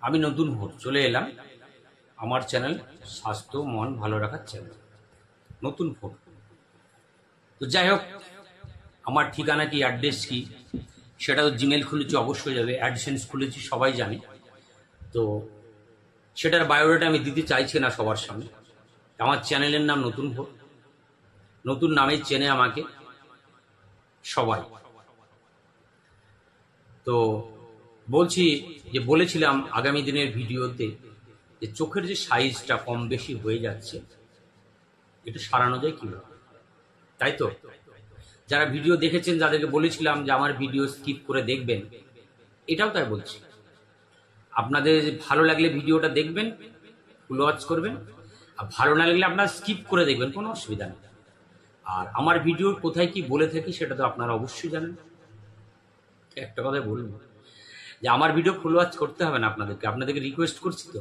আমি নতুন ভোর চলে এলাম আমার চ্যানেল স্বাস্থ্য মন ভালো রাখার চ্যানেল নতুন ভোর। তো যাই হোক, আমার ঠিকানা কি, অ্যাড্রেস কি, সেটা তো জিমেল খুলেছি, অবশ্যই যাবে। অ্যাডসেন্স খুলেছি, সবাই জানে। তো সেটার বায়োডাটা আমি দিতে চাইছি না সবার সামনে। আমার চ্যানেলের নাম নতুন ভোর, নতুন নামে চেনে আমাকে সবাই। তো বলছি যে, বলেছিলাম আগামী দিনের ভিডিওতে যে চোখের যে সাইজটা কম বেশি হয়ে যাচ্ছে, এটা সারানো যায় কিভাবে, তাই তো? যারা ভিডিও দেখেছেন, যাদেরকে বলেছিলাম যে আমার ভিডিও স্কিপ করে দেখবেন, এটাও তাই বলছি। আপনাদের ভালো লাগলে ভিডিওটা দেখবেন, ফুল ওয়াচ করবেন, আর ভালো না লাগলে আপনারা স্কিপ করে দেখবেন, কোনো অসুবিধা নেই। আর আমার ভিডিও কোথায় কি বলে থাকি সেটা তো আপনারা অবশ্যই জানেন। একটা কথাই বলবো যে আমার ভিডিও ফুল ওয়াচ করতে হবে না, আপনাদেরকে রিকোয়েস্ট করছি। তো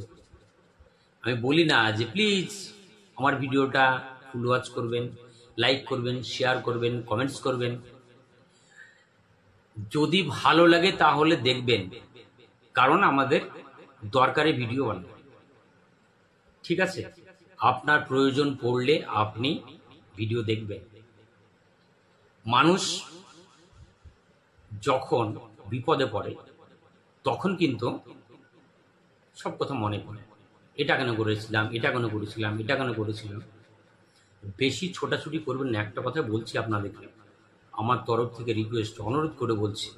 আমি বলি না যে প্লিজ আমার ভিডিওটা ফুল ওয়াচ করবেন, লাইক করবেন, শেয়ার করবেন, কমেন্টস করবেন। যদি ভালো লাগে তাহলে দেখবেন, কারণ আমাদের দরকারি ভিডিও বানাবো, ঠিক আছে? আপনার প্রয়োজন পড়লে আপনি ভিডিও দেখবেন। মানুষ যখন বিপদে পড়ে তখন কিন্তু সব কথা মনে পড়ে, এটা কেন করেছিলাম, এটা কেন করেছিলাম, এটা কেন করেছিলাম। বেশি ছোটাছুটি করবেন না, একটা কথা বলছি আপনাদেরকে, আমার তরফ থেকে রিকোয়েস্ট, অনুরোধ করে বলছি,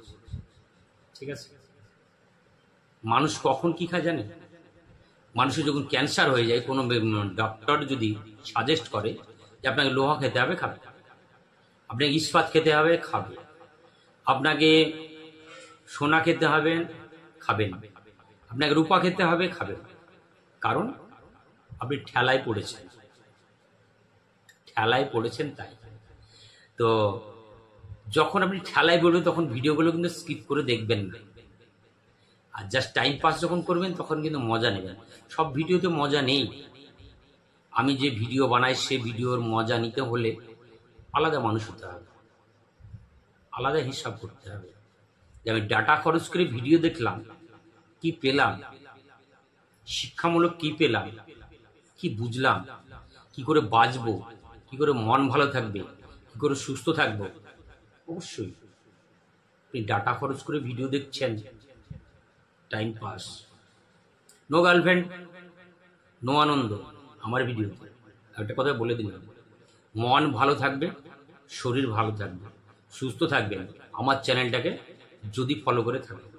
ঠিক আছে? মানুষ কখন কি খায় জানেন? মানুষের যখন ক্যান্সার হয়ে যায়, কোনো ডক্টর যদি সাজেস্ট করে যে আপনাকে লোহা খেতে হবে, খাবে। আপনাকে ইস্পাত খেতে হবে, খাবে। আপনাকে সোনা খেতে হবে, খাবেন। আপনাকে রূপা খেতে হবে, খাবেন। কারণ আপনি ঠেলায় পড়েছেন তাই। তো যখন আপনি ঠেলায় পড়বেন তখন ভিডিওগুলো কিন্তু স্কিপ করে দেখবেন না। আর জাস্ট টাইম পাস যখন করবেন তখন কিন্তু মজা নেবেন। সব ভিডিওতে মজা নেই। আমি যে ভিডিও বানাই সে ভিডিওর মজা নিতে হলে আলাদা মানুষ হতে হবে, আলাদা হিসাব করতে হবে। যে আমি ডাটা খরচ করে ভিডিও দেখলাম, কি পেলাম, শিক্ষামূলক কি পেলাম, কি বুঝলাম, কি করে বাঁচবো, কি করে মন ভালো থাকবে, কি করে সুস্থ থাকবো। অবশ্যই আপনি ডাটা খরচ করে ভিডিও দেখছেন, time pass, no girlfriend, no আনন্দ আমার ভিডিওতে। একটা কথা বলে দিলাম, মন ভালো থাকবে, শরীর ভালো থাকবে, সুস্থ থাকবেন আমার চ্যানেলটাকে যদি ফলো করে থাকেন।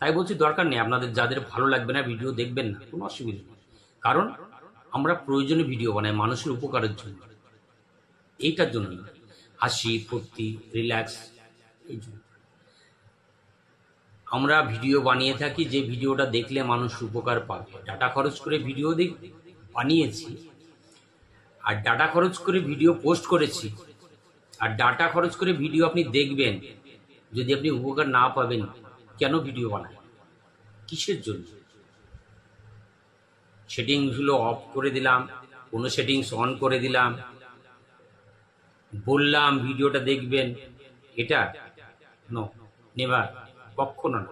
তাই বলছি, দরকার নেই আপনাদের, যাদের ভালো লাগবে না ভিডিও দেখবেন না, কোনো অসুবিধা নেই। কারণ আমরা প্রয়োজনীয় ভিডিও বানাই মানুষের উপকারের জন্য, এইটার জন্য না, হাসি ফুর্তি রিল্যাক্স, এই জন্য আমরা ভিডিও বানিয়ে থাকি। যে ভিডিওটা দেখলে মানুষ উপকার পাবে, ডাটা খরচ করে ভিডিও বানিয়েছি, আর ডাটা খরচ করে ভিডিও পোস্ট করেছি, আর ডাটা খরচ করে ভিডিও আপনি দেখবেন। যদি আপনি উপকার না পাবেন, কেন ভিডিও বানায়, কিসের জন্য? সেটিংসগুলো অফ করে দিলাম, কোনো সেটিংস অন করে দিলাম, বললাম ভিডিওটা দেখবেন, এটা নো, নেভার, কখনো না।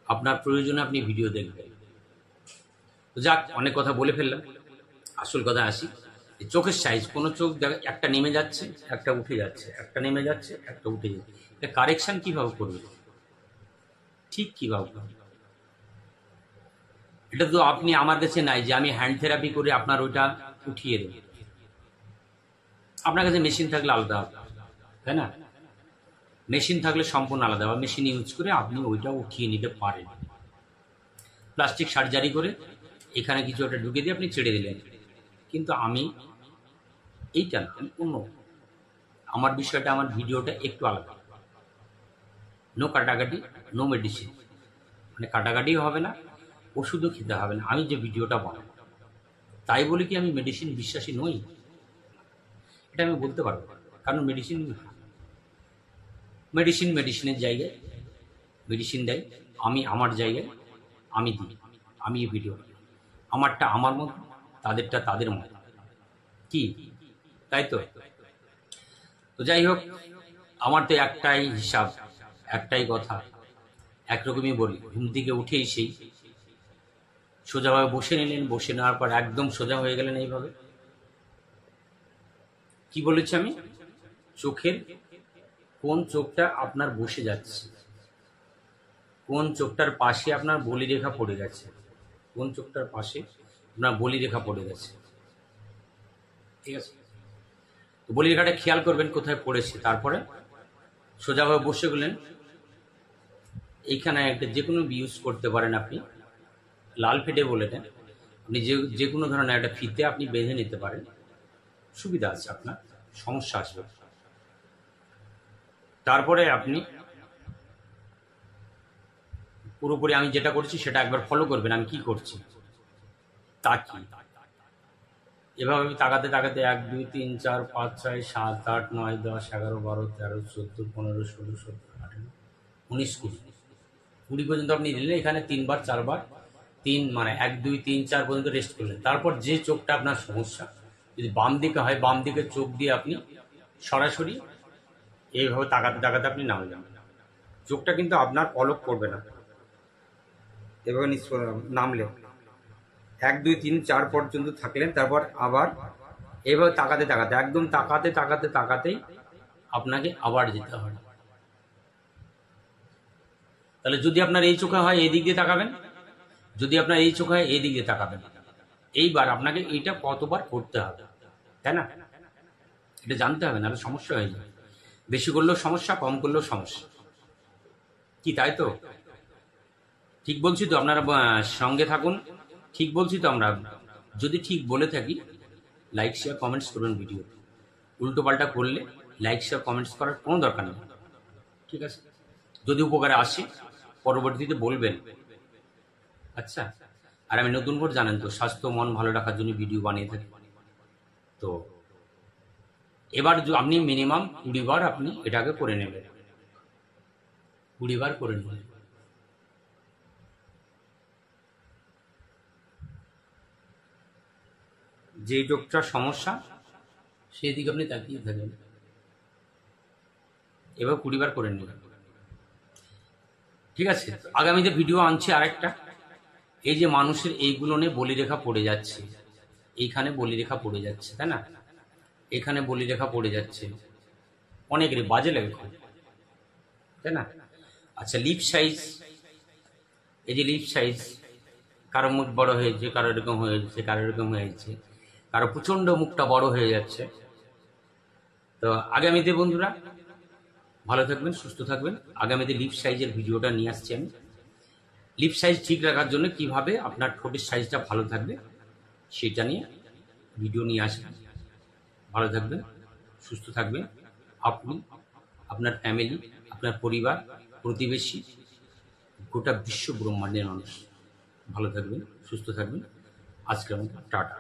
আপনার প্রয়োজনে আপনি ভিডিও দেখবেন। যাক, অনেক কথা বলে ফেললাম, আসল কথা আসি। চোখের সাইজ, কোনো চোখ একটা নেমে যাচ্ছে, একটা উঠে যাচ্ছে, একটা নেমে যাচ্ছে, একটা উঠে যাচ্ছে, এটা কারেকশন কিভাবে করবে, ঠিক কিভাবে করবে? এটা তো আপনি আমার কাছে নাই যে আমি হ্যান্ড থেরাপি করে আপনার ওইটা উঠিয়ে দেব। আপনার কাছে মেশিন থাকলে আলাদা হবে, তাই না? মেশিন থাকলে সম্পূর্ণ আলাদা হবে, মেশিন ইউজ করে আপনি ওইটা উঠিয়ে নিতে পারেন। প্লাস্টিক সার্জারি করে এখানে কিছু একটা ঢুকে দিয়ে আপনি ছেড়ে দিলেন। কিন্তু আমি এইটা না, আমি অন্য, আমার বিষয়টা, আমার ভিডিওটা একটু আলাদা। নো কাটাকাটি, নো মেডিসিন, মানে কাটাকাটিও হবে না, ওষুধও খেতে হবে না। আমি যে ভিডিওটা বানাবো, তাই বলে কি আমি মেডিসিন বিশ্বাসী নই? এটা আমি বলতে পারবো, কারণ মেডিসিনের জায়গায় মেডিসিন দেয়, আমি আমার জায়গায় আমি দিই। আমি এই ভিডিও, আমারটা আমার মতো, তাদেরটা তাদের মতো, কি তাই তো? তো যাই হোক, আমার তো একটাই হিসাব, একটাই কথা, একরকমই বলি। ঘুম থেকে উঠেই সেই সোজাভাবে বসে নিলেন, বসে নেওয়ার পর একদম সোজা হয়ে গেলেন এইভাবে। কি বলেছি আমি? চোখের কোন চোখটা আপনার বসে যাচ্ছে, কোন চোখটার পাশে আপনার বলিরেখা পড়ে গেছে, কোন চোখটার পাশে আপনার বলিরেখা পড়ে গেছে, ঠিক আছে? তো বলিরেখাটা খেয়াল করবেন কোথায় পড়েছে। তারপরে সোজাভাবে বসে গেলেন। এইখানে একটা যে কোনো ইউজ করতে পারেন আপনি, লাল ফিতে বলে দেন, আপনি যে কোনো ধরনের একটা ফিতে আপনি বেঁধে নিতে পারেন, সুবিধা আছে, আপনার সমস্যা আসবে। তারপরে আপনি পুরোপুরি আমি যেটা করছি সেটা একবার ফলো করবেন। আমি কি করছি তাকি, এভাবে তাকাতে তাকাতে 1 2 3 4 5 6 7 8 9 10 11 12 13 14 15 16 17 18 19 20 পর্যন্ত আপনি দিলেন। এখানে 3 বার 4 বার 3 মানে 1 2 3 4 পর্যন্ত রেস্ট করলেন। তারপর যে চোখটা আপনার সমস্যা, যদি বাম দিকে হয় বাম দিকে চোখ দিয়ে আপনি সরাসরি এইভাবে তাকাতে তাকাতে আপনি নামলেন। চোখটা কিন্তু আপনার পলক পড়বে না, এভাবে নামলেন 1 2 3 4 পর্যন্ত থাকলেন। তারপর আবার এভাবে তাকাতে তাকাতে একদম তাকাতে তাকাতে তাকাতেই আপনাকে আবার যেতে হবে। তাহলে যদি আপনার এই চোখে হয় এই দিক দিয়ে তাকাবেন, যদি আপনার এই চোখে হয় এই দিক দিয়ে তাকাবেন। এইবার আপনাকে এইটা কতবার করতে হবে, তাই না? এটা জানতে হবে, নাহলে সমস্যা হয়ে যাবে। বেশি করলেও সমস্যা, কম করলেও সমস্যা, কি তাই তো? ঠিক বলছি তো? আপনারা সঙ্গে থাকুন। ঠিক বলছি তো? আমরা যদি ঠিক বলে থাকি লাইক শেয়ার কমেন্টস করবেন ভিডিও। উল্টো পাল্টা করলে লাইক শেয়ার কমেন্টস করার কোনো দরকার নেই, ঠিক আছে? যদি উপকারে আসে পরবর্তীতে বলবেন। আচ্ছা, আর আমি নতুন করে জানেন তো স্বাস্থ্য মন ভালো রাখার জন্য ভিডিও বানিয়ে থাকি। তো এবার আপনি মিনিমাম 20 বার আপনি এটাকে করে নেবেন, 20 বার করে নেবেন। যেই চোখটার সমস্যা সেই দিকে আপনি তাকিয়ে থাকেন, এবার 20 বার করে নেবেন, ঠিক আছে? আগামীতে ভিডিও আনছি আরেকটা। এই যে মানুষের এইগুলো নিয়ে বলিরেখা পড়ে যাচ্ছে, এইখানে বলিরেখা পড়ে যাচ্ছে, তাই না? এখানে বলিরেখা পড়ে যাচ্ছে, অনেকেরই বাজে লাগে, তাই না? আচ্ছা, লিপ সাইজ, এই যে লিপ সাইজ, কারো মুখ বড় হয়েছে, কারো এরকম হয়েছে, কারো এরকম হয়েছে, কারো প্রচন্ড মুখটা বড় হয়ে যাচ্ছে। তো আগামীতে বন্ধুরা ভালো থাকবেন, সুস্থ থাকবেন। আগামীতে লিপ সাইজের ভিডিওটা নিয়ে আসছি আমি। লিপ সাইজ ঠিক রাখার জন্য কিভাবে আপনার ঠোঁটের সাইজটা ভালো থাকবে সেটা নিয়ে ভিডিও নিয়ে আসবেন। ভালো থাকবেন, সুস্থ থাকবেন, আপনি, আপনার ফ্যামিলি, আপনার পরিবার, প্রতিবেশী, গোটা বিশ্ব ব্রহ্মাণ্ডের মানুষ। ভালো থাকবেন, সুস্থ থাকবেন। আজকের মতো টাটা।